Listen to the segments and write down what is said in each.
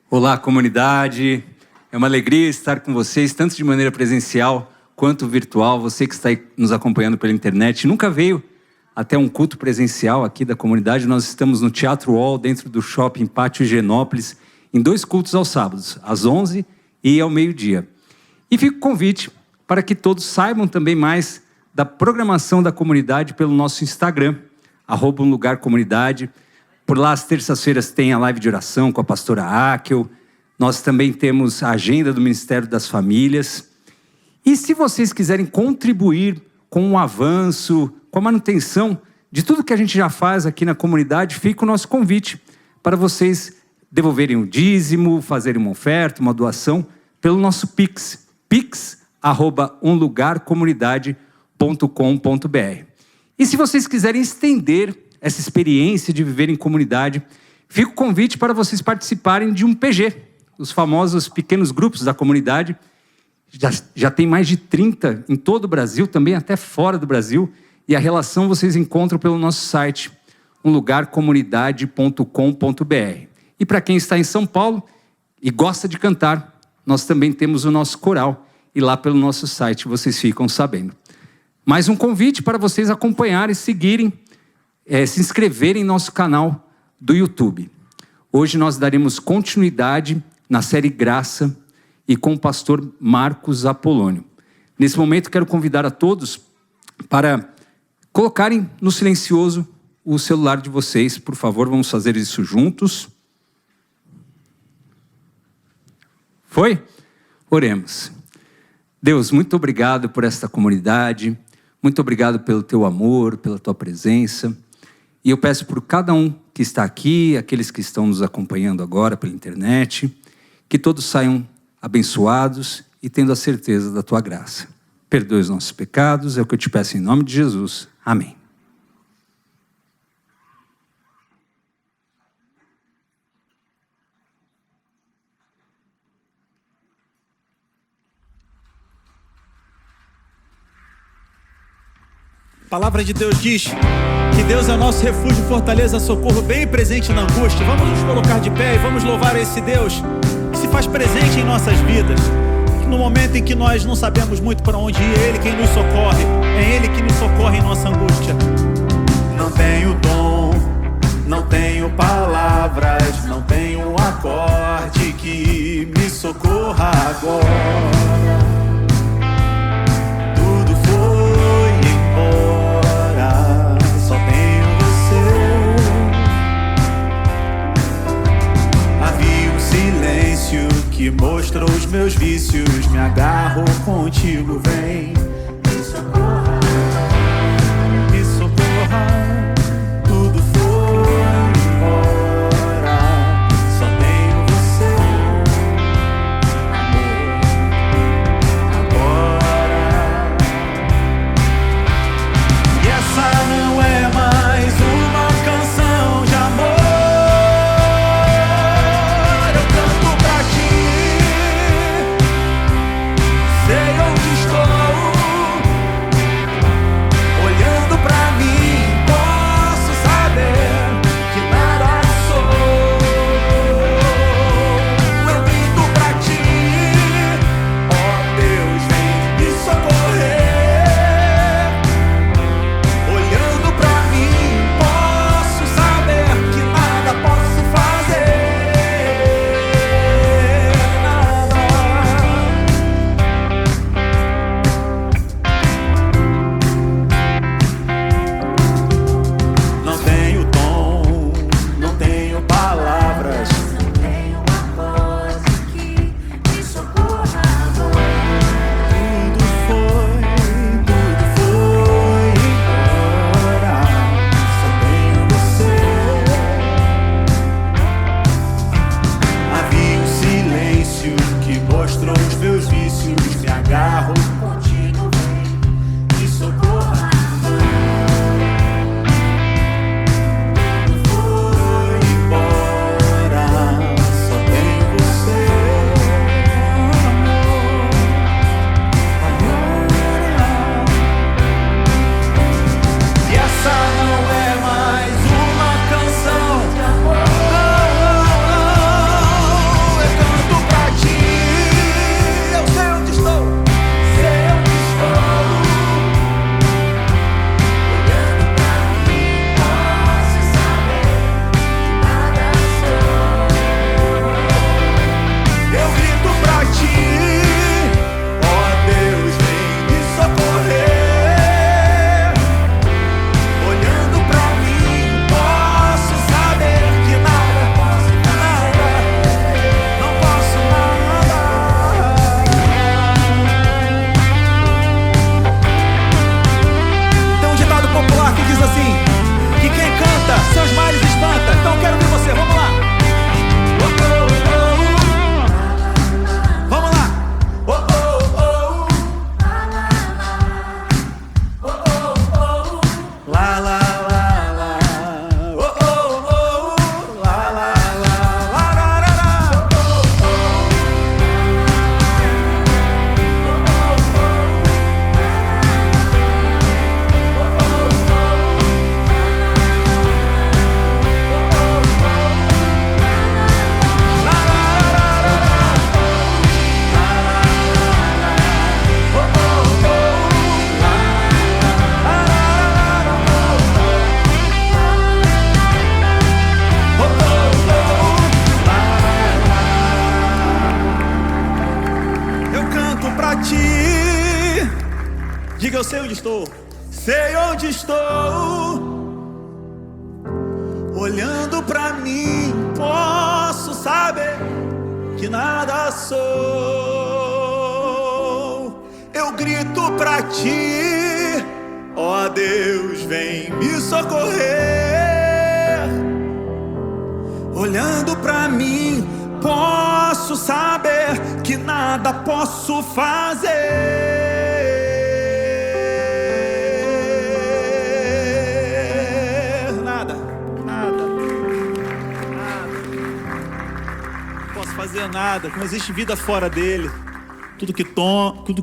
Olá, comunidade. É uma alegria estar com vocês, tanto de maneira presencial quanto virtual. Você que está aí nos acompanhando pela internet, nunca veio até um culto presencial aqui da comunidade. Nós estamos no Teatro UOL, dentro do Shopping Pátio Higienópolis, em 2 cultos aos sábados, às 11 e ao meio-dia. E fica o convite para que todos saibam também mais da programação da comunidade pelo nosso Instagram, @umlugarcomunidade. Por lá, às terças-feiras, tem a live de oração com a pastora Áquel. Nós também temos a agenda do Ministério das Famílias. E se vocês quiserem contribuir com o avanço, com a manutenção de tudo que a gente já faz aqui na comunidade, fica o nosso convite para vocês devolverem um dízimo, fazerem uma oferta, uma doação, pelo nosso Pix, pix@umlugarcomunidade.com.br. E se vocês quiserem estender essa experiência de viver em comunidade, fica o convite para vocês participarem de um PG, os famosos pequenos grupos da comunidade. Já tem mais de 30 em todo o Brasil, também até fora do Brasil, e a relação vocês encontram pelo nosso site, umlugarcomunidade.com.br. E para quem está em São Paulo e gosta de cantar, nós também temos o nosso coral, e lá pelo nosso site vocês ficam sabendo. Mais um convite para vocês acompanharem, seguirem, se inscreverem em nosso canal do YouTube. Hoje nós daremos continuidade na série Graça e com o pastor Marcos Apolônio. Nesse momento quero convidar a todos para colocarem no silencioso o celular de vocês. Por favor, vamos fazer isso juntos. Foi? Oremos. Deus, muito obrigado por esta comunidade, muito obrigado pelo teu amor, pela tua presença. E eu peço por cada um que está aqui, aqueles que estão nos acompanhando agora pela internet, que todos saiam abençoados e tendo a certeza da tua graça. Perdoe os nossos pecados, é o que eu te peço em nome de Jesus. Amém. A palavra de Deus diz que Deus é o nosso refúgio, fortaleza, socorro bem presente na angústia. Vamos nos colocar de pé e vamos louvar esse Deus que se faz presente em nossas vidas. No momento em que nós não sabemos muito para onde ir, é Ele quem nos socorre. É Ele que nos socorre em nossa angústia. Não tenho dom, não tenho palavras, não tenho um acorde que me socorra agora. Que mostrou os meus vícios, me agarro contigo, vem. Me socorra, tudo foi embora, só tenho você, amor, agora. E essa não é mais uma canção de amor. Sei onde estou. estou. Sei onde estou. Olhando pra mim, posso saber que nada sou. Eu grito pra ti, ó Deus, vem me socorrer. Olhando pra mim, posso saber que nada posso fazer. Fazer nada, não existe vida fora dele. Tudo que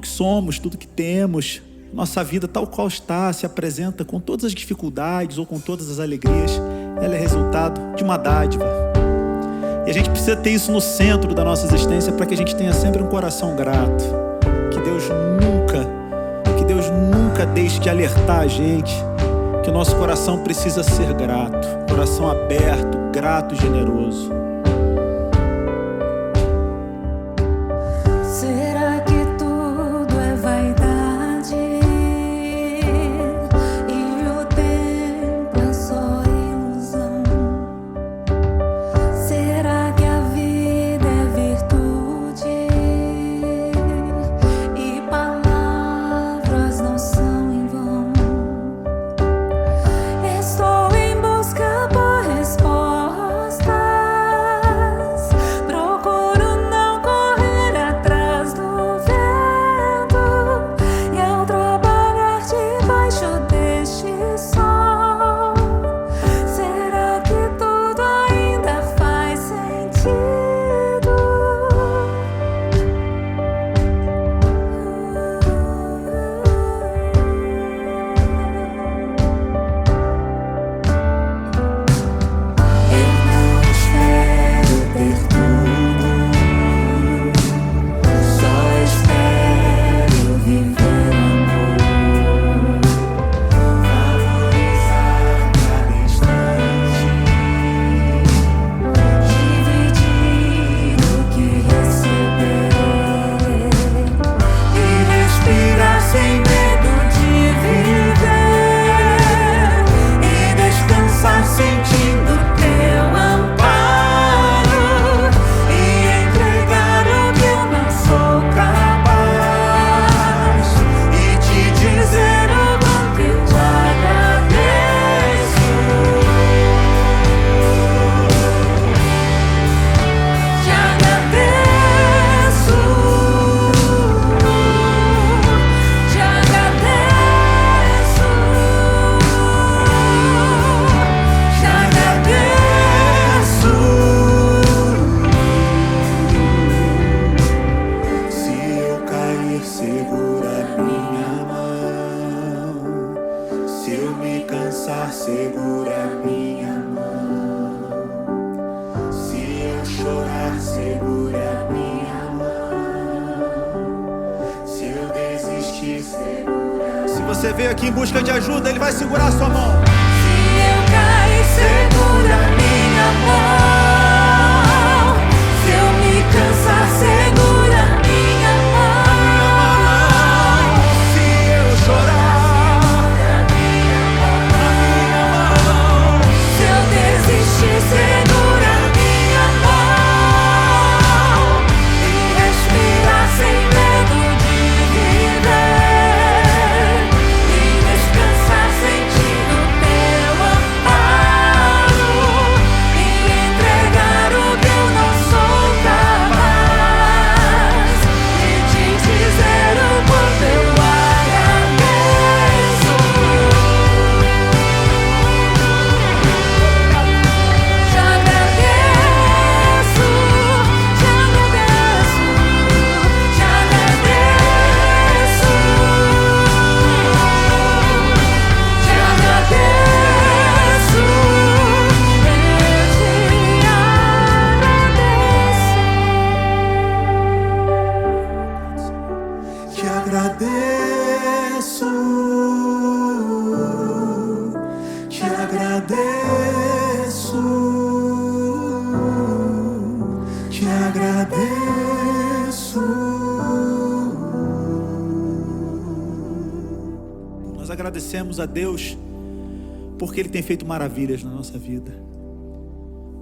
somos, tudo que temos, nossa vida tal qual está, se apresenta com todas as dificuldades ou com todas as alegrias, ela é resultado de uma dádiva. E a gente precisa ter isso no centro da nossa existência para que a gente tenha sempre um coração grato. Que Deus nunca deixe de alertar a gente que o nosso coração precisa ser grato, coração aberto, grato e generoso. segura minha mão. Se eu chorar, segura minha mão. Se eu desistir, segura. Se você veio aqui em busca de ajuda, Ele vai segurar a sua mão. Se eu cair, segura minha mão. Se eu me cansar, segura minha mão. Se eu chorar, segura minha mão e respirar sem medo de viver e descansar sentindo teu agradecemos a Deus porque Ele tem feito maravilhas na nossa vida,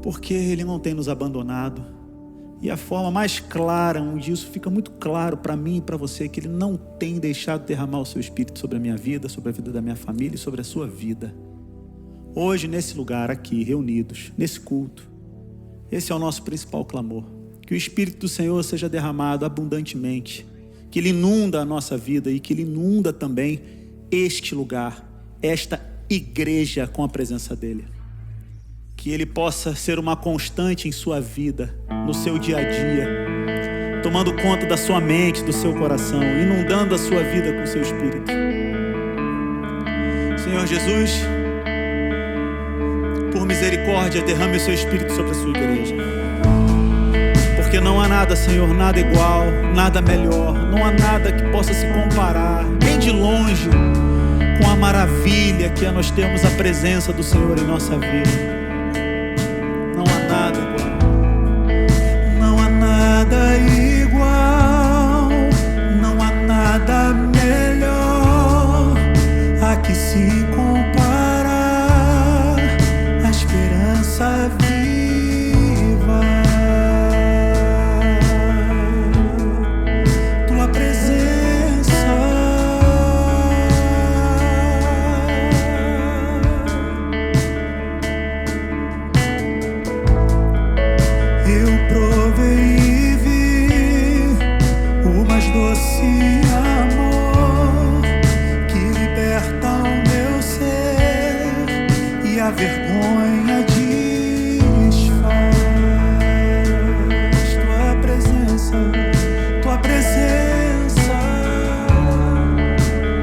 porque Ele não tem nos abandonado. E a forma mais clara onde isso fica muito claro para mim e para você, que Ele não tem deixado derramar o seu Espírito sobre a minha vida, sobre a vida da minha família e sobre a sua vida. Hoje, nesse lugar aqui, reunidos, nesse culto, esse é o nosso principal clamor: que o Espírito do Senhor seja derramado abundantemente, que Ele inunda a nossa vida e que Ele inunda também este lugar, esta igreja, com a presença dEle. Que Ele possa ser uma constante em sua vida, no seu dia a dia, tomando conta da sua mente, do seu coração, inundando a sua vida com o seu Espírito. Senhor Jesus, por misericórdia, derrame o seu Espírito sobre a sua igreja. Porque não há nada, Senhor, nada igual, nada melhor, não há nada que possa se comparar, nem de longe, com a maravilha que é nós termos a presença do Senhor em nossa vida. Não há nada igual. Não há nada igual, não há nada melhor a que se comparar a esperança viva. Tua presença, eu provei e vi o mais doce amor que liberta o meu ser e a vergonha desfaz. Tua presença, tua presença,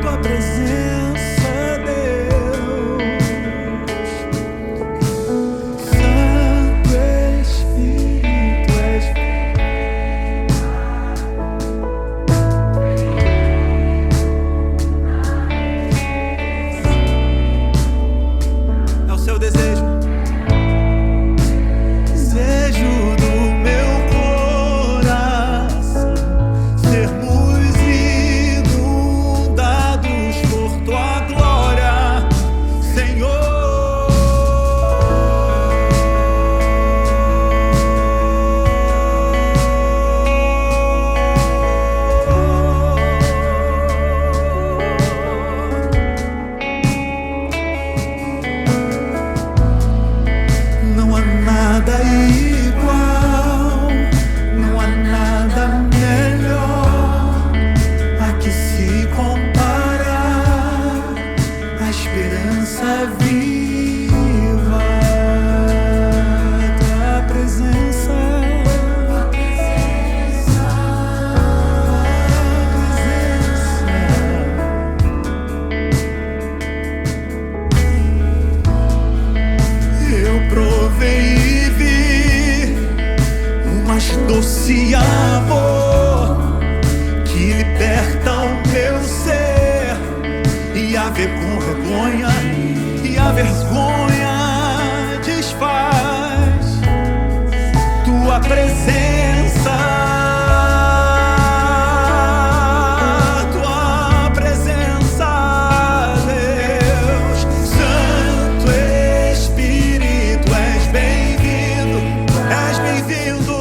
tua presença, Deus. Santo Espírito, é o seu desejo. Desejo do meu coração sermos inundados por tua glória, Senhor. Não há nada igual, não há nada melhor a que se comparar a esperança viva. Tua presença, tua presença, eu provei e vi o mais doce amor que liberta o meu ser e a vergonha desfaz. Tua presença, tua presença, Deus. Santo Espírito, és bem-vindo, és bem-vindo.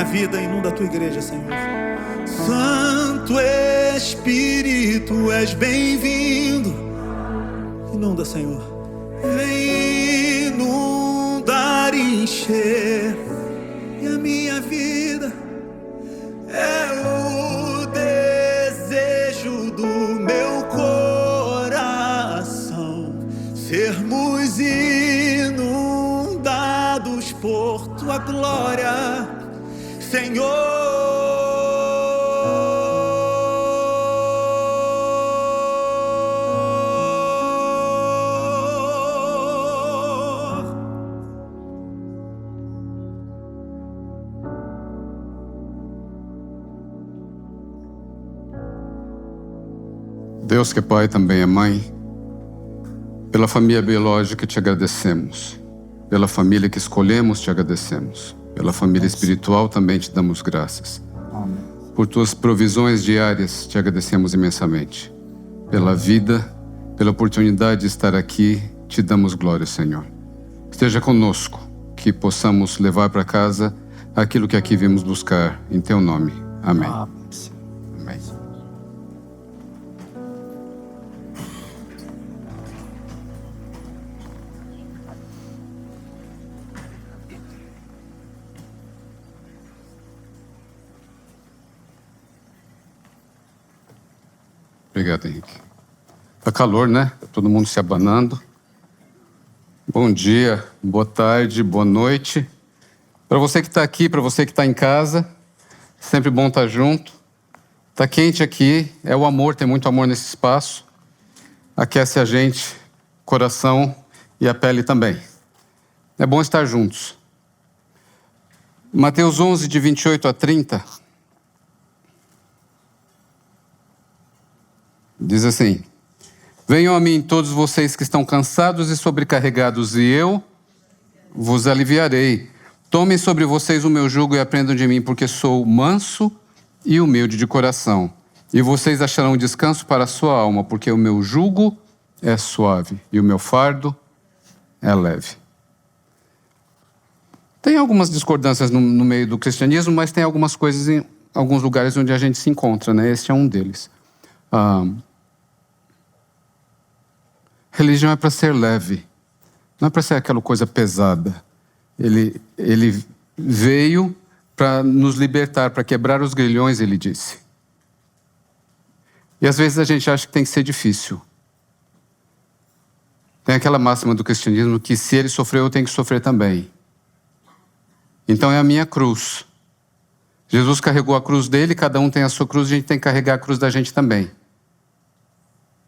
vida, inunda a tua igreja, Senhor. Santo Espírito, és bem-vindo. Inunda, Senhor. Vem inundar e encher. E a minha vida é o desejo do meu coração, sermos inundados por tua glória, Senhor. Deus que é Pai também é Mãe, pela família biológica te agradecemos, pela família que escolhemos te agradecemos, pela família espiritual também te damos graças. Por tuas provisões diárias te agradecemos imensamente. Pela vida, pela oportunidade de estar aqui, te damos glória, Senhor. Esteja conosco, que possamos levar para casa aquilo que aqui vimos buscar, em teu nome. Amém. Amém. Obrigado, Henrique. Tá calor, né? Tá todo mundo se abanando. Bom dia, boa tarde, boa noite. Para você que está aqui, para você que está em casa, sempre bom estar junto. Tá quente aqui, é o amor, tem muito amor nesse espaço. Aquece a gente, coração e a pele também. É bom estar juntos. Mateus 11, de 28 a 30... diz assim: venham a mim todos vocês que estão cansados e sobrecarregados, e eu vos aliviarei. Tomem sobre vocês o meu jugo e aprendam de mim, porque sou manso e humilde de coração. E vocês acharão descanso para a sua alma, porque o meu jugo é suave e o meu fardo é leve. Tem algumas discordâncias no meio do cristianismo, mas tem algumas coisas em alguns lugares onde a gente se encontra, né? Esse é um deles. Religião é para ser leve, não é para ser aquela coisa pesada. Ele veio para nos libertar, para quebrar os grilhões, ele disse. E às vezes a gente acha que tem que ser difícil. Tem aquela máxima do cristianismo que se ele sofreu, eu tenho que sofrer também. Então é a minha cruz. Jesus carregou a cruz dele, cada um tem a sua cruz, a gente tem que carregar a cruz da gente também.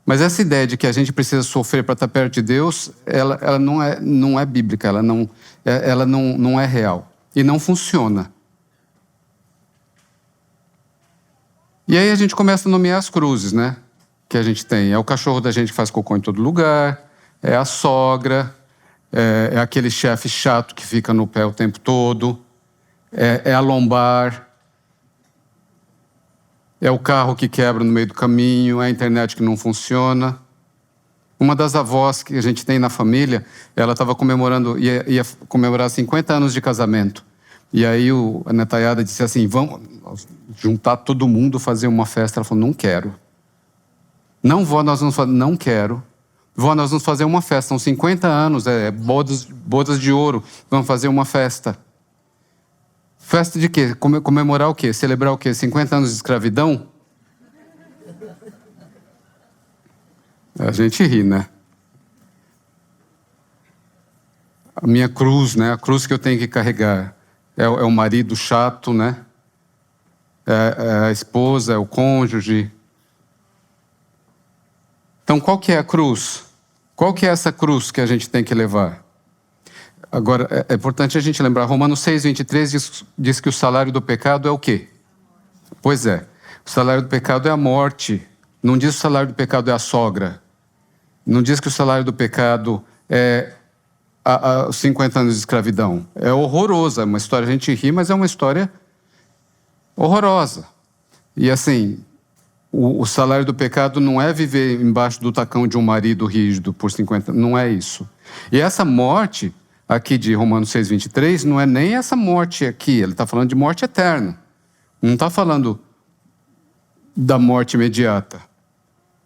Mas essa ideia de que a gente precisa sofrer para estar perto de Deus, ela não é bíblica, ela não é real. E não funciona. E aí a gente começa a nomear as cruzes, né? Que a gente tem. É o cachorro da gente que faz cocô em todo lugar, é a sogra, é aquele chefe chato que fica no pé o tempo todo, é a lombar, é o carro que quebra no meio do caminho, é a internet que não funciona. Uma das avós que a gente tem na família, ela estava comemorando, ia comemorar 50 anos de casamento. E aí a netaiada disse assim: vamos juntar todo mundo, fazer uma festa. Ela falou: não quero. Não, vó, nós vamos fazer. Não quero. Vó, nós vamos fazer uma festa. São 50 anos, bodas de ouro. Vamos fazer uma festa. Festa de quê? Comemorar o quê? Celebrar o quê? 50 anos de escravidão? A gente ri, né? A minha cruz, né? A cruz que eu tenho que carregar. É o marido chato, né? É a esposa, é o cônjuge. Então, qual que é a cruz? Qual que é essa cruz que a gente tem que levar? Agora, é importante a gente lembrar, Romanos 6:23 diz que o salário do pecado é o quê? Pois é, o salário do pecado é a morte. Não diz que o salário do pecado é a sogra. Não diz que o salário do pecado é os 50 anos de escravidão. É horrorosa, é uma história, a gente ri, mas é uma história horrorosa. E assim, o salário do pecado não é viver embaixo do tacão de um marido rígido por 50 anos, não é isso. E essa morte, aqui de Romanos 6:23 não é nem essa morte aqui, ele está falando de morte eterna. Não está falando da morte imediata.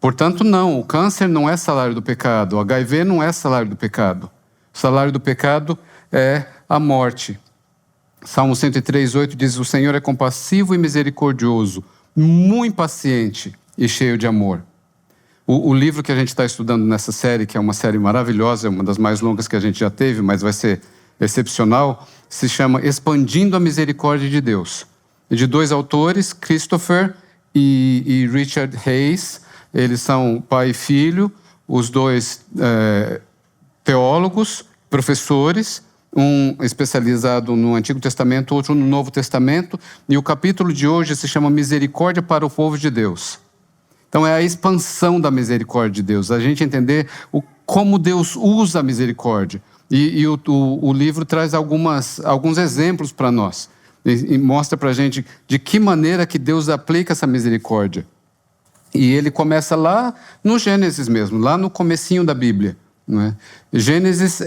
Portanto, não, o câncer não é salário do pecado, o HIV não é salário do pecado. O salário do pecado é a morte. Salmo 103:8 diz: o Senhor é compassivo e misericordioso, muito paciente e cheio de amor. O livro que a gente está estudando nessa série, que é uma série maravilhosa, é uma das mais longas que a gente já teve, mas vai ser excepcional, se chama Expandindo a Misericórdia de Deus. É de 2 autores, Christopher e Richard Hayes. Eles são pai e filho, os dois teólogos, professores, um especializado no Antigo Testamento, outro no Novo Testamento, e o capítulo de hoje se chama Misericórdia para o Povo de Deus. Então é a expansão da misericórdia de Deus, a gente entender como Deus usa a misericórdia. E o livro traz alguns exemplos para nós, e mostra para a gente de que maneira que Deus aplica essa misericórdia. E ele começa lá no Gênesis mesmo, lá no comecinho da Bíblia. Não é? Gênesis,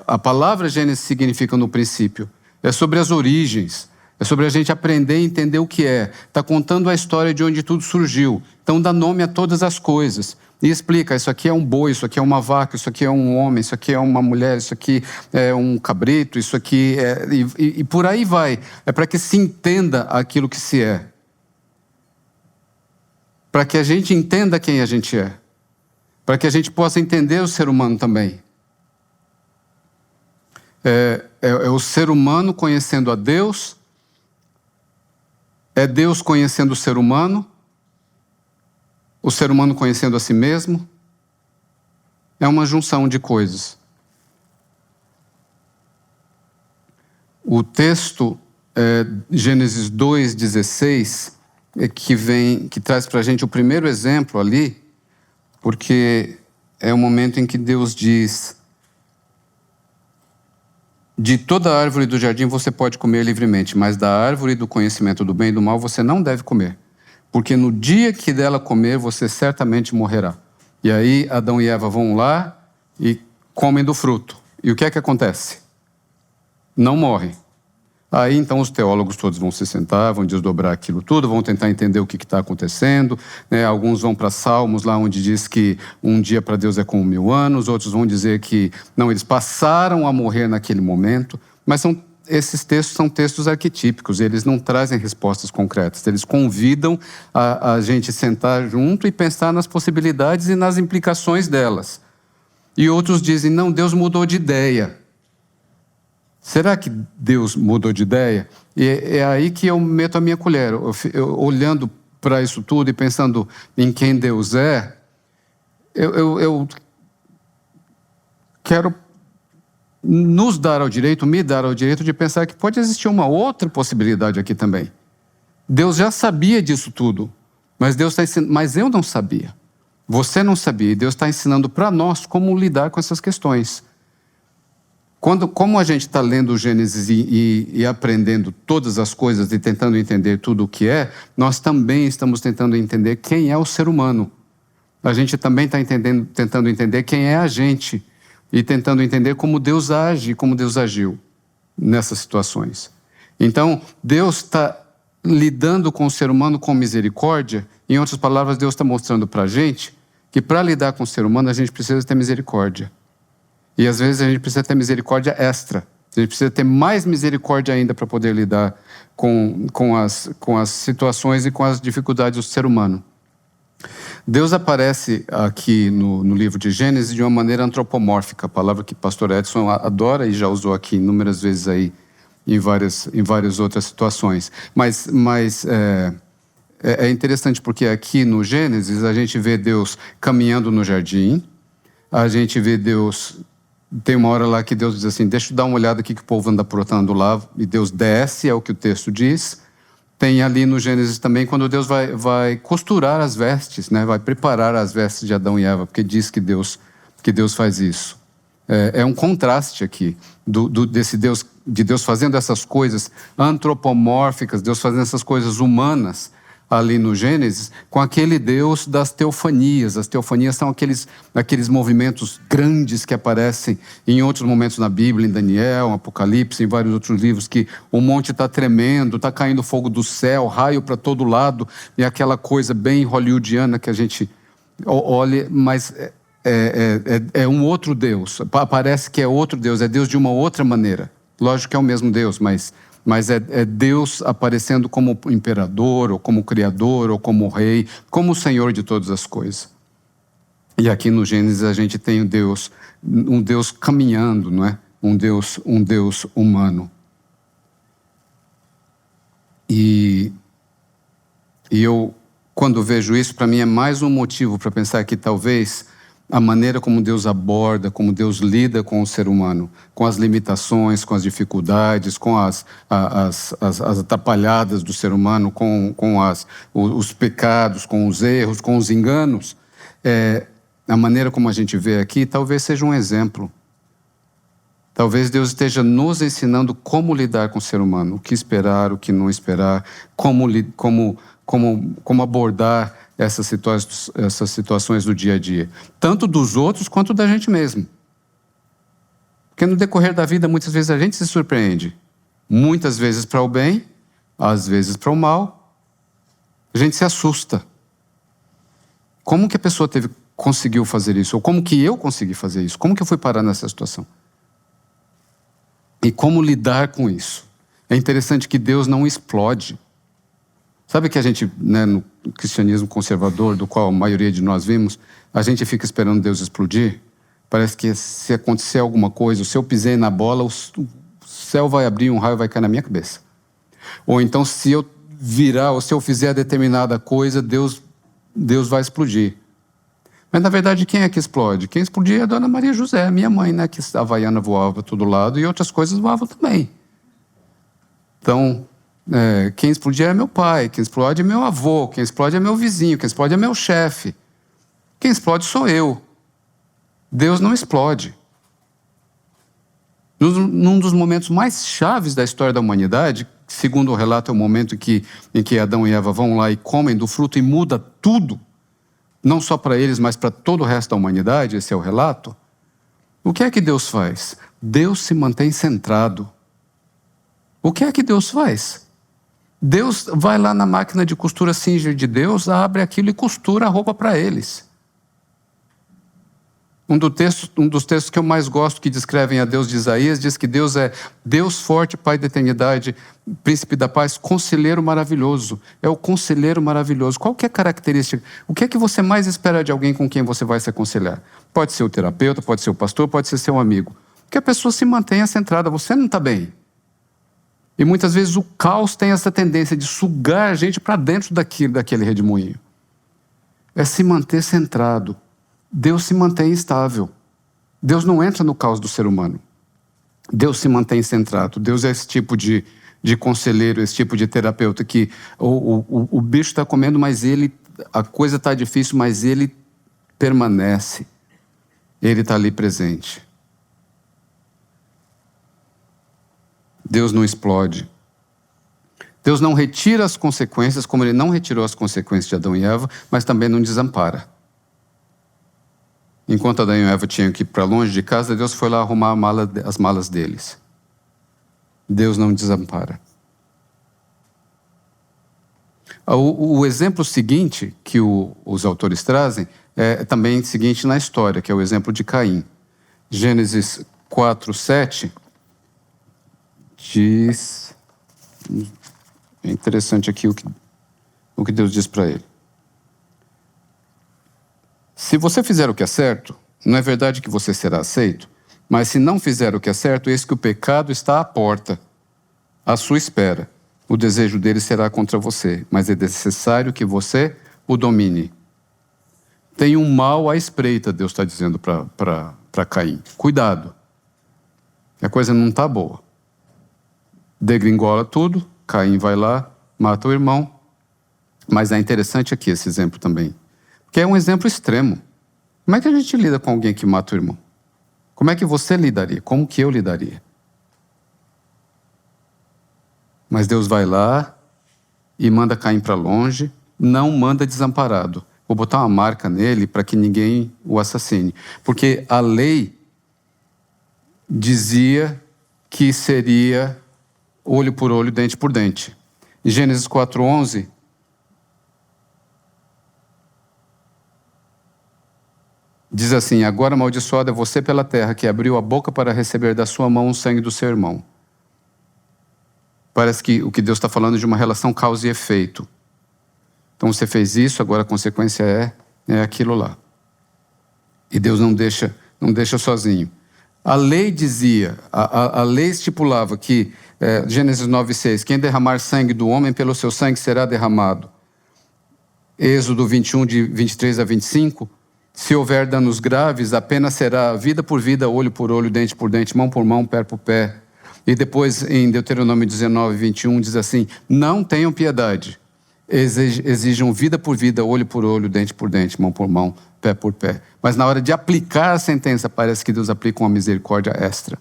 a palavra Gênesis significa no princípio. É sobre as origens, é sobre a gente aprender e entender o que é. Está contando a história de onde tudo surgiu. Então dá nome a todas as coisas. E explica, isso aqui é um boi, isso aqui é uma vaca, isso aqui é um homem, isso aqui é uma mulher, isso aqui é um cabrito, isso aqui é... E por aí vai. É para que se entenda aquilo que se é. Para que a gente entenda quem a gente é. Para que a gente possa entender o ser humano também. É o ser humano conhecendo a Deus, é Deus conhecendo o ser humano conhecendo a si mesmo. É uma junção de coisas. O texto, Gênesis 2:16, que traz para a gente o primeiro exemplo ali, porque é o momento em que Deus diz: de toda árvore do jardim você pode comer livremente, mas da árvore do conhecimento do bem e do mal você não deve comer, porque no dia que dela comer você certamente morrerá. E aí Adão e Eva vão lá e comem do fruto. E o que é que acontece? Não morrem. Aí então os teólogos todos vão se sentar, vão desdobrar aquilo tudo, vão tentar entender o que está acontecendo, né? Alguns vão para Salmos, lá onde diz que um dia para Deus é como 1000 anos, outros vão dizer que não, eles passaram a morrer naquele momento, mas esses textos são textos arquetípicos, eles não trazem respostas concretas, eles convidam a gente sentar junto e pensar nas possibilidades e nas implicações delas. E outros dizem, não, Deus mudou de ideia. Será que Deus mudou de ideia? E é aí que eu meto a minha colher. Eu olhando para isso tudo e pensando em quem Deus é, eu quero me dar ao direito de pensar que pode existir uma outra possibilidade aqui também. Deus já sabia disso tudo, mas Deus está ensinando, mas eu não sabia. Você não sabia, e Deus está ensinando para nós como lidar com essas questões. Como a gente está lendo o Gênesis e aprendendo todas as coisas e tentando entender tudo o que é, nós também estamos tentando entender quem é o ser humano. A gente também está tentando entender quem é a gente e tentando entender como Deus age, como Deus agiu nessas situações. Então, Deus está lidando com o ser humano com misericórdia. Em outras palavras, Deus está mostrando para a gente que para lidar com o ser humano a gente precisa ter misericórdia. E às vezes a gente precisa ter misericórdia extra. A gente precisa ter mais misericórdia ainda para poder lidar com as situações e com as dificuldades do ser humano. Deus aparece aqui no livro de Gênesis de uma maneira antropomórfica, a palavra que o pastor Edson adora e já usou aqui inúmeras vezes aí em várias outras situações. Mas é interessante porque aqui no Gênesis a gente vê Deus caminhando no jardim, a gente vê Deus... Tem uma hora lá que Deus diz assim, deixa eu dar uma olhada aqui que o povo anda aprontando lá, e Deus desce, é o que o texto diz. Tem ali no Gênesis também, quando Deus vai costurar as vestes, né? Vai preparar as vestes de Adão e Eva, porque diz que Deus faz isso. É um contraste aqui, de Deus fazendo essas coisas antropomórficas, Deus fazendo essas coisas humanas, ali no Gênesis com aquele Deus das teofanias. As teofanias são aqueles movimentos grandes que aparecem em outros momentos na Bíblia, em Daniel, Apocalipse, em vários outros livros, que o monte está tremendo, está caindo fogo do céu, raio para todo lado, e aquela coisa bem hollywoodiana que a gente olha, mas é um outro Deus. Parece que é outro Deus, é Deus de uma outra maneira. Lógico que é o mesmo Deus, mas é Deus aparecendo como imperador, ou como criador, ou como rei, como o Senhor de todas as coisas. E aqui no Gênesis a gente tem um Deus caminhando, não é? Um Deus humano. E eu, quando vejo isso, para mim é mais um motivo para pensar que talvez a maneira como Deus aborda, como Deus lida com o ser humano, com as limitações, com as dificuldades, com as atrapalhadas do ser humano, com os pecados, com os erros, com os enganos, a maneira como a gente vê aqui talvez seja um exemplo. Talvez Deus esteja nos ensinando como lidar com o ser humano, o que esperar, o que não esperar, como abordar essas situações do dia a dia, tanto dos outros quanto da gente mesmo. Porque no decorrer da vida, muitas vezes a gente se surpreende. Muitas vezes para o bem, às vezes para o mal. A gente se assusta. Como que a pessoa conseguiu fazer isso? Ou como que eu consegui fazer isso? Como que eu fui parar nessa situação? E como lidar com isso? É interessante que Deus não explode. Sabe que a gente, no cristianismo conservador, do qual a maioria de nós vimos, a gente fica esperando Deus explodir? Parece que se acontecer alguma coisa, se eu pisei na bola, o céu vai abrir, um raio vai cair na minha cabeça. Ou então, se eu virar, ou se eu fizer determinada coisa, Deus vai explodir. Mas, na verdade, quem é que explode? Quem explodia é a Dona Maria José, minha mãe, né? Que a Havaiana voava para todo lado e outras coisas voavam também. Então, quem explodia é meu pai, quem explode é meu avô, quem explode é meu vizinho, quem explode é meu chefe. Quem explode sou eu. Deus não explode. Num dos momentos mais chaves da história da humanidade, segundo o relato, é o momento em que Adão e Eva vão lá e comem do fruto e muda tudo, não só para eles, mas para todo o resto da humanidade, esse é o relato. O que é que Deus faz? Deus se mantém centrado. O que é que Deus faz? Deus vai lá na máquina de costura Singer de Deus, abre aquilo e costura a roupa para eles. Um dos textos que eu mais gosto, que descrevem a Deus de Isaías, diz que Deus é Deus forte, Pai da eternidade, Príncipe da paz, Conselheiro maravilhoso. É o Conselheiro maravilhoso. Qual que é a característica? O que é que você mais espera de alguém com quem você vai se aconselhar? Pode ser o terapeuta, pode ser o pastor, pode ser seu amigo. Que a pessoa se mantenha centrada. Você não está bem. E muitas vezes o caos tem essa tendência de sugar a gente para dentro daquele redemoinho. É se manter centrado. Deus se mantém estável. Deus não entra no caos do ser humano. Deus se mantém centrado. Deus é esse tipo de conselheiro, esse tipo de terapeuta que o bicho está comendo, mas a coisa está difícil, mas ele permanece. Ele está ali presente. Deus não explode. Deus não retira as consequências, como Ele não retirou as consequências de Adão e Eva, mas também não desampara. Enquanto Adão e Eva tinham que ir para longe de casa, Deus foi lá arrumar as malas deles. Deus não desampara. O exemplo seguinte que os autores trazem é também seguinte na história, que é o exemplo de Caim. Gênesis 4:7 diz... É interessante aqui o que Deus diz para ele. Se você fizer o que é certo, não é verdade que você será aceito, mas se não fizer o que é certo, eis que o pecado está à porta, à sua espera. O desejo dele será contra você, mas é necessário que você o domine. Tem um mal à espreita, Deus está dizendo para Caim. Cuidado, a coisa não está boa. Degringola tudo, Caim vai lá, mata o irmão. Mas é interessante aqui esse exemplo também, porque é um exemplo extremo. Como é que a gente lida com alguém que mata o irmão? Como é que você lidaria? Como que eu lidaria? Mas Deus vai lá e manda Caim para longe, não manda desamparado. Vou botar uma marca nele para que ninguém o assassine. Porque a lei dizia que seria olho por olho, dente por dente. Em Gênesis 4:11, diz assim: agora amaldiçoado é você pela terra, que abriu a boca para receber da sua mão o sangue do seu irmão. Parece que o que Deus está falando é de uma relação causa e efeito. Então você fez isso, agora a consequência é aquilo lá. E Deus não deixa sozinho. A lei dizia, a lei estipulava que, Gênesis 9:6, quem derramar sangue do homem, pelo seu sangue será derramado. Êxodo 21, de 23 a 25, se houver danos graves, a pena será vida por vida, olho por olho, dente por dente, mão por mão, pé por pé. E depois, em Deuteronômio 19, 21, diz assim: não tenham piedade, exijam vida por vida, olho por olho, dente por dente, mão por mão, pé por pé. Mas na hora de aplicar a sentença, parece que Deus aplica uma misericórdia extra.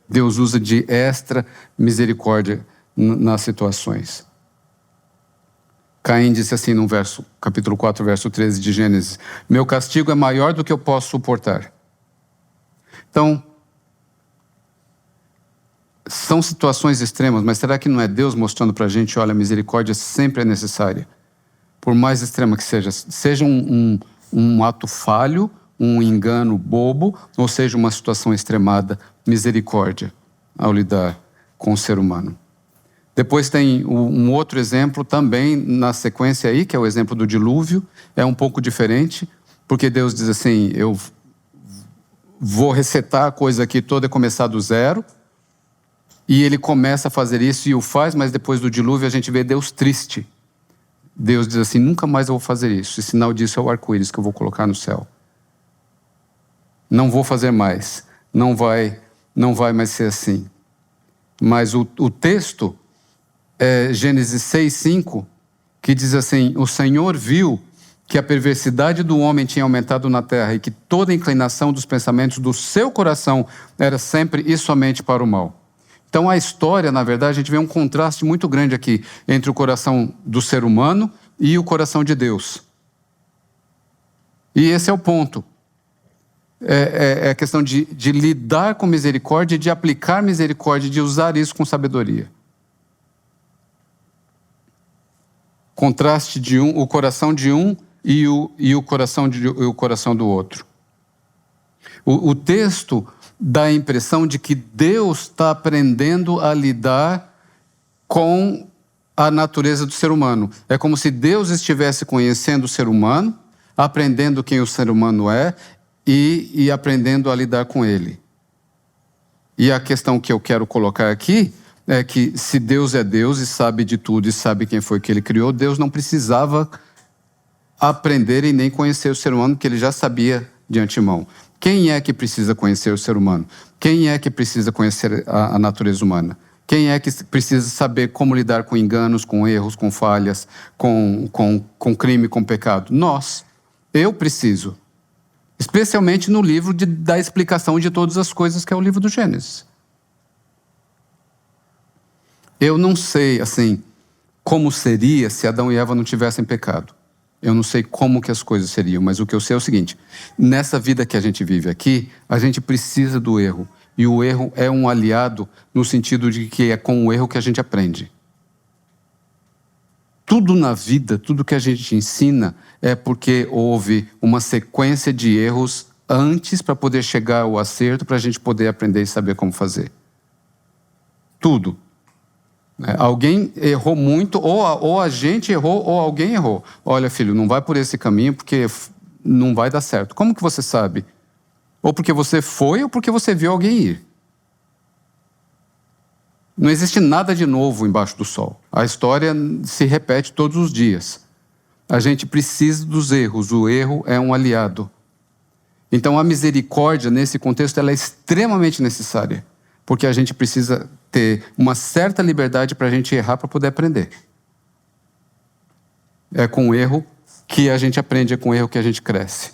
Deus usa de extra misericórdia nas situações. Caim disse assim no capítulo 4, verso 13 de Gênesis: meu castigo é maior do que eu posso suportar. Então, são situações extremas, mas será que não é Deus mostrando para a gente: olha, a misericórdia sempre é necessária? Por mais extrema que seja um ato falho, um engano bobo, ou seja, uma situação extremada, misericórdia ao lidar com o ser humano. Depois tem um outro exemplo também na sequência aí, que é o exemplo do dilúvio. É um pouco diferente, porque Deus diz assim: eu vou resetar a coisa aqui toda e começar do zero. E ele começa a fazer isso e o faz, mas depois do dilúvio a gente vê Deus triste. Deus diz assim: nunca mais eu vou fazer isso. E sinal disso é o arco-íris que eu vou colocar no céu. Não vou fazer mais. Não vai mais ser assim. Mas o texto é Gênesis 6:5, que diz assim: o Senhor viu que a perversidade do homem tinha aumentado na terra e que toda a inclinação dos pensamentos do seu coração era sempre e somente para o mal. Então a história, na verdade, a gente vê um contraste muito grande aqui entre o coração do ser humano e o coração de Deus. E esse é o ponto. É a questão de lidar com misericórdia, de aplicar misericórdia, de usar isso com sabedoria. Contraste de o coração de um e o coração do outro. O texto dá a impressão de que Deus está aprendendo a lidar com a natureza do ser humano. É como se Deus estivesse conhecendo o ser humano, aprendendo quem o ser humano é e aprendendo a lidar com ele. E a questão que eu quero colocar aqui é que se Deus é Deus e sabe de tudo e sabe quem foi que ele criou, Deus não precisava aprender e nem conhecer o ser humano, porque ele já sabia de antemão. Quem é que precisa conhecer o ser humano? Quem é que precisa conhecer a natureza humana? Quem é que precisa saber como lidar com enganos, com erros, com falhas, com crime, com pecado? Nós. Eu preciso. Especialmente no livro da explicação de todas as coisas, que é o livro do Gênesis. Eu não sei, assim, como seria se Adão e Eva não tivessem pecado. Eu não sei como que as coisas seriam, mas o que eu sei é o seguinte: nessa vida que a gente vive aqui, a gente precisa do erro. E o erro é um aliado no sentido de que é com o erro que a gente aprende. Tudo na vida, tudo que a gente ensina é porque houve uma sequência de erros antes para poder chegar ao acerto, para a gente poder aprender e saber como fazer. Tudo. Alguém errou muito, ou a gente errou, ou alguém errou. Olha, filho, não vai por esse caminho porque não vai dar certo. Como que você sabe? Ou porque você foi, ou porque você viu alguém ir. Não existe nada de novo embaixo do sol. A história se repete todos os dias. A gente precisa dos erros. O erro é um aliado. Então a misericórdia, nesse contexto, ela é extremamente necessária. Porque a gente precisa ter uma certa liberdade para a gente errar, para poder aprender. É com o erro que a gente aprende, é com o erro que a gente cresce.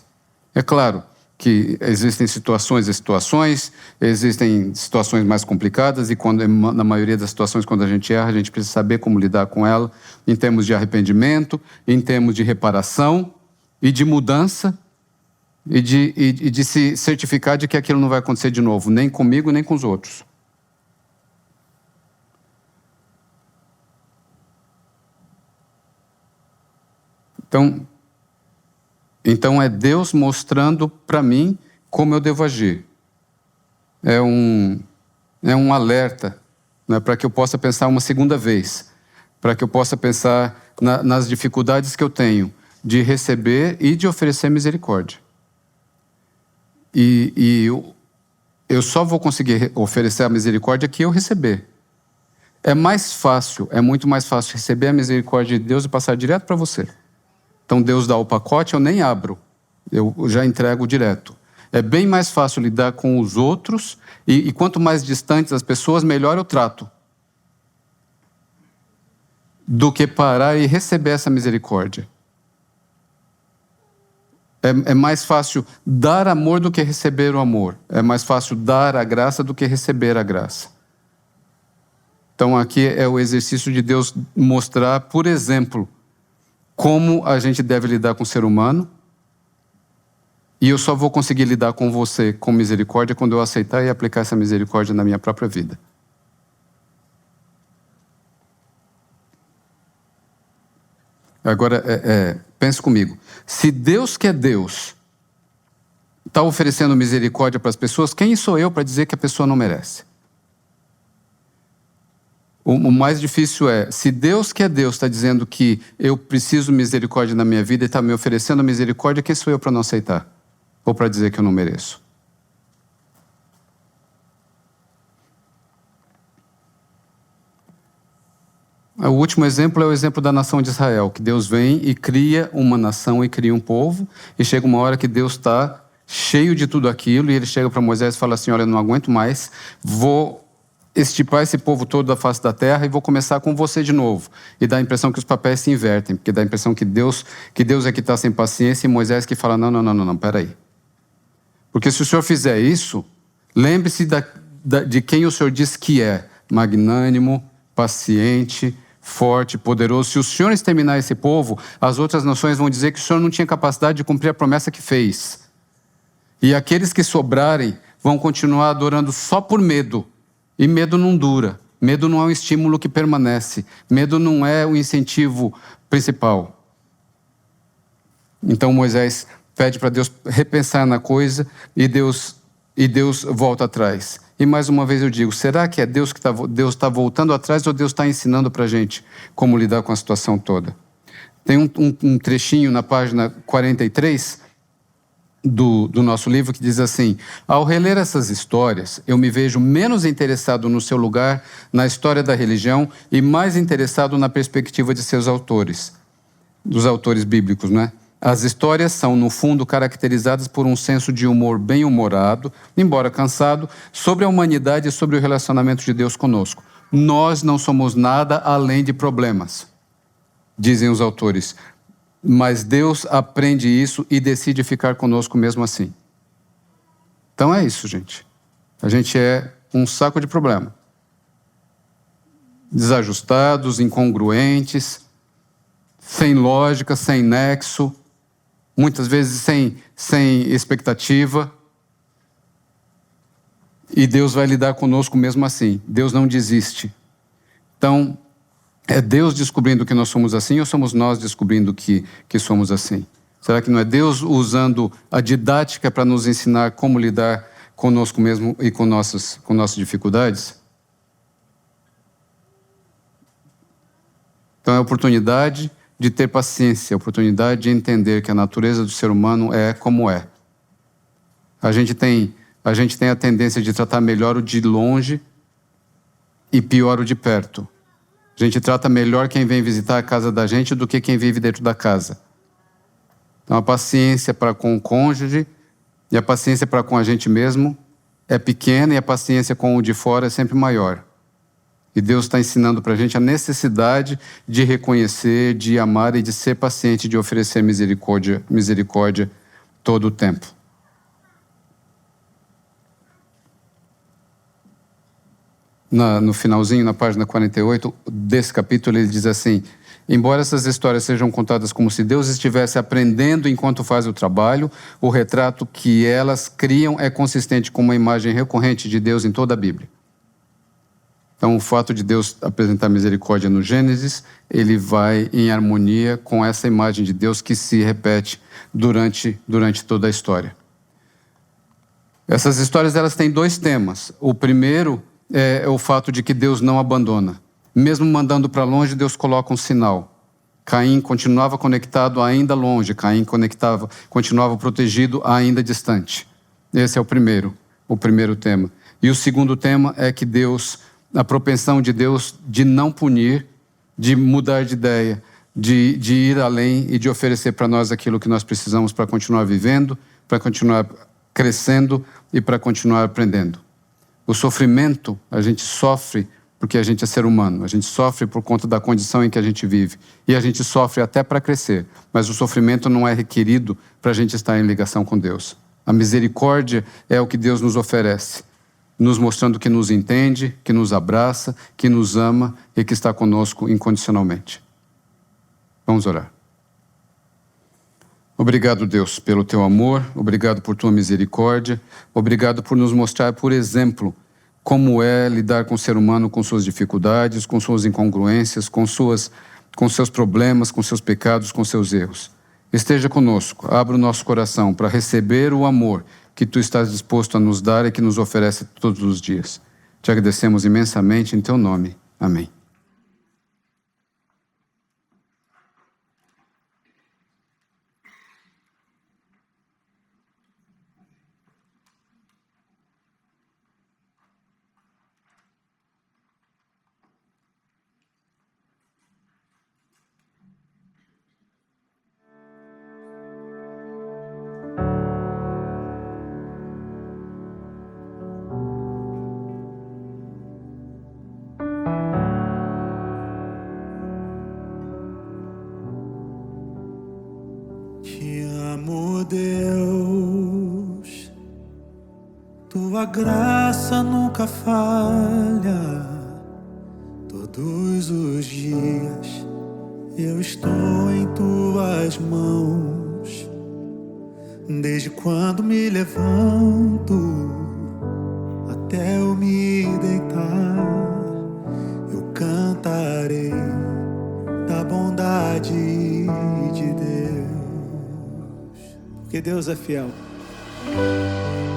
É claro, que existem situações e situações, existem situações mais complicadas e na maioria das situações, quando a gente erra, a gente precisa saber como lidar com ela em termos de arrependimento, em termos de reparação e de mudança e de se certificar de que aquilo não vai acontecer de novo, nem comigo, nem com os outros. Então é Deus mostrando para mim como eu devo agir. É um alerta, né, para que eu possa pensar uma segunda vez, para que eu possa pensar nas dificuldades que eu tenho de receber e de oferecer misericórdia. E eu só vou conseguir oferecer a misericórdia que eu receber. É muito mais fácil receber a misericórdia de Deus e passar direto para você. Então Deus dá o pacote, eu nem abro, eu já entrego direto. É bem mais fácil lidar com os outros e quanto mais distantes as pessoas, melhor eu trato. Do que parar e receber essa misericórdia. É mais fácil dar amor do que receber o amor. É mais fácil dar a graça do que receber a graça. Então aqui é o exercício de Deus mostrar, por exemplo, como a gente deve lidar com o ser humano. E eu só vou conseguir lidar com você com misericórdia quando eu aceitar e aplicar essa misericórdia na minha própria vida. Agora, pense comigo. Se Deus que é Deus está oferecendo misericórdia para as pessoas, quem sou eu para dizer que a pessoa não merece? O mais difícil é, se Deus que é Deus está dizendo que eu preciso de misericórdia na minha vida e está me oferecendo misericórdia, quem sou eu para não aceitar? Ou para dizer que eu não mereço? O último exemplo é o exemplo da nação de Israel, que Deus vem e cria uma nação e cria um povo, e chega uma hora que Deus está cheio de tudo aquilo, e ele chega para Moisés e fala assim, olha, eu não aguento mais, vou estipar esse povo todo da face da terra e vou começar com você de novo. E dá a impressão que os papéis se invertem, porque dá a impressão que Deus é que está sem paciência e Moisés que fala, não, peraí. Porque se o Senhor fizer isso, lembre-se de quem o Senhor diz que é, magnânimo, paciente, forte, poderoso. Se o Senhor exterminar esse povo, as outras nações vão dizer que o Senhor não tinha capacidade de cumprir a promessa que fez. E aqueles que sobrarem vão continuar adorando só por medo. E medo não dura. Medo não é um estímulo que permanece. Medo não é o incentivo principal. Então Moisés pede para Deus repensar na coisa e Deus volta atrás. E mais uma vez eu digo, será que é Deus que Deus está voltando atrás ou Deus está ensinando para a gente como lidar com a situação toda? Tem um trechinho na página 43 do nosso livro que diz assim, ao reler essas histórias, eu me vejo menos interessado no seu lugar na história da religião e mais interessado na perspectiva de seus autores, dos autores bíblicos, né? As histórias são, no fundo, caracterizadas por um senso de humor bem-humorado, embora cansado, sobre a humanidade e sobre o relacionamento de Deus conosco. Nós não somos nada além de problemas, dizem os autores. Mas Deus aprende isso e decide ficar conosco mesmo assim. Então é isso, gente. A gente é um saco de problema. Desajustados, incongruentes, sem lógica, sem nexo, muitas vezes sem expectativa. E Deus vai lidar conosco mesmo assim. Deus não desiste. Então, é Deus descobrindo que nós somos assim ou somos nós descobrindo que somos assim? Será que não é Deus usando a didática para nos ensinar como lidar conosco mesmo e com nossas dificuldades? Então é a oportunidade de ter paciência, a oportunidade de entender que a natureza do ser humano é como é. A gente tem a tendência de tratar melhor o de longe e pior o de perto. A gente trata melhor quem vem visitar a casa da gente do que quem vive dentro da casa. Então a paciência para com o cônjuge e a paciência para com a gente mesmo é pequena e a paciência com o de fora é sempre maior. E Deus está ensinando para a gente a necessidade de reconhecer, de amar e de ser paciente, de oferecer misericórdia todo o tempo. no finalzinho, na página 48 desse capítulo, ele diz assim: embora essas histórias sejam contadas como se Deus estivesse aprendendo enquanto faz o trabalho, o retrato que elas criam é consistente com uma imagem recorrente de Deus em toda a Bíblia. Então, o fato de Deus apresentar misericórdia no Gênesis, ele vai em harmonia com essa imagem de Deus que se repete durante toda a história. Essas histórias, elas têm dois temas. O primeiro é o fato de que Deus não abandona. Mesmo mandando para longe, Deus coloca um sinal. Caim continuava conectado ainda longe, Caim continuava protegido ainda distante. Esse é o primeiro tema. E o segundo tema é que a propensão de Deus de não punir, de mudar de ideia, de ir além e de oferecer para nós aquilo que nós precisamos para continuar vivendo, para continuar crescendo e para continuar aprendendo. O sofrimento, a gente sofre porque a gente é ser humano, a gente sofre por conta da condição em que a gente vive. E a gente sofre até para crescer, mas o sofrimento não é requerido para a gente estar em ligação com Deus. A misericórdia é o que Deus nos oferece, nos mostrando que nos entende, que nos abraça, que nos ama e que está conosco incondicionalmente. Vamos orar. Obrigado, Deus, pelo teu amor, obrigado por tua misericórdia, obrigado por nos mostrar, por exemplo, como é lidar com o ser humano, com suas dificuldades, com suas incongruências, com seus problemas, com seus pecados, com seus erros. Esteja conosco, abra o nosso coração para receber o amor que tu estás disposto a nos dar e que nos oferece todos os dias. Te agradecemos imensamente em teu nome. Amém. Te amo, Deus, tua graça nunca falha. Todos os dias eu estou em tuas mãos. Desde quando me levanto até eu me deitar, eu cantarei da bondade de Deus. Porque Deus é fiel.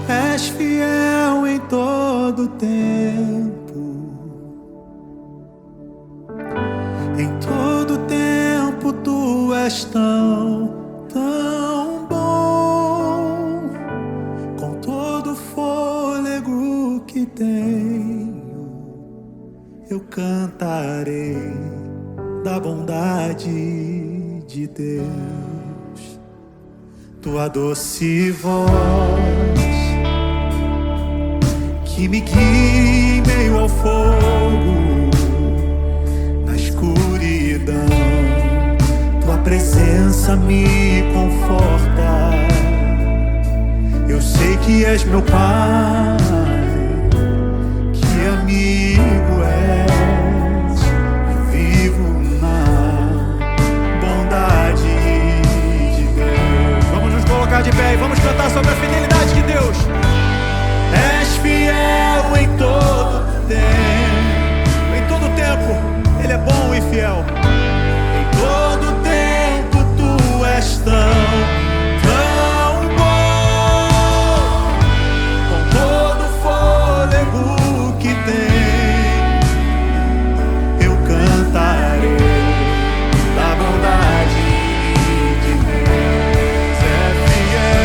És fiel em todo tempo. Em todo tempo tu és tão bom. Com todo o fôlego que tenho, eu cantarei da bondade de Deus. Tua doce voz que me guia em meio ao fogo, na escuridão, tua presença me conforta. Eu sei que és meu Pai, que amigo és. Eu vivo na bondade de Deus. Vamos nos colocar de pé e vamos cantar sobre a fidelidade de Deus. És fiel em todo tempo. Em todo tempo Ele é bom e fiel. Em todo tempo tu és tão bom. Com todo o fôlego que tem, eu cantarei da bondade de Deus. É fiel.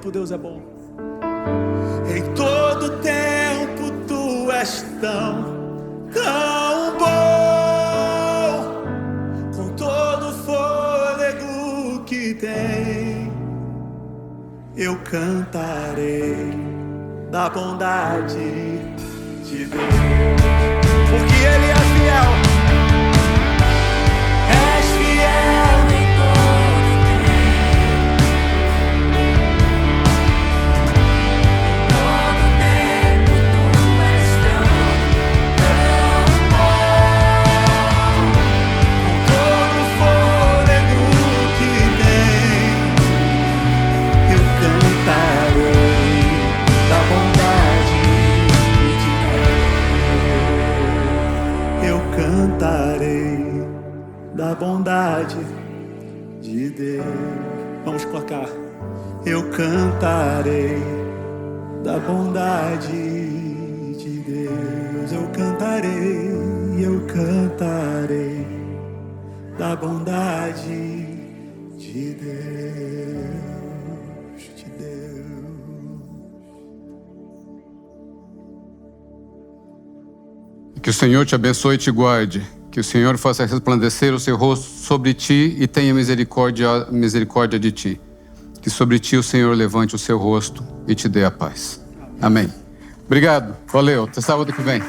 tempo Deus é bom. Em todo tempo tu és tão, tão bom. Com todo o fôlego que tem, eu cantarei da bondade de Deus. Porque Ele é fiel. És fiel em todo tempo. Em todo tempo tu és tão, tão bom. Com todo o fôlego que tem, eu cantarei da bondade de Deus. Eu cantarei da bondade de Deus. Vamos colocar. Eu cantarei da bondade de Deus. Eu cantarei da bondade de Deus, de Deus. Que o Senhor te abençoe e te guarde. Que o Senhor faça resplandecer o seu rosto sobre ti e tenha misericórdia de ti. Que sobre ti o Senhor levante o seu rosto e te dê a paz. Amém. Obrigado. Valeu. Até sábado que vem.